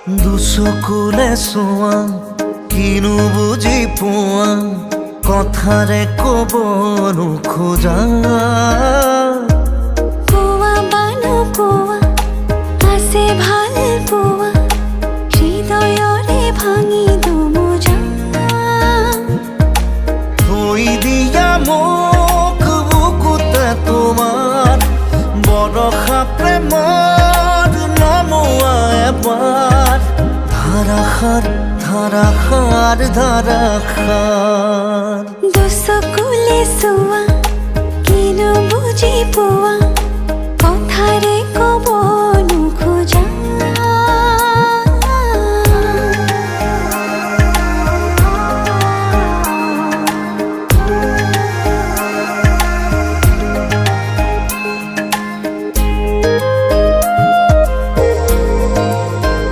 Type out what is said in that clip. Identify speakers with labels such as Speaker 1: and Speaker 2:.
Speaker 1: দুচকুলে চোৱা কিনো বুজি পোৱা কথাৰে ক'ব নোখোজা
Speaker 2: কোৱা বানো কোৱা আছে ভাল পোৱা হৃদয়ৰে ভাঙি দুমোজা
Speaker 1: থৈ দিয়া মোক বুকুতে তোমাৰ বৰষা প্ৰেমৰ নমোৱা এবাৰ ধাৰাসাৰ ধাৰাসাৰ ধাৰাসাৰ
Speaker 2: দুচকুলে চোৱা কিনো বুজি পোৱা কথাৰে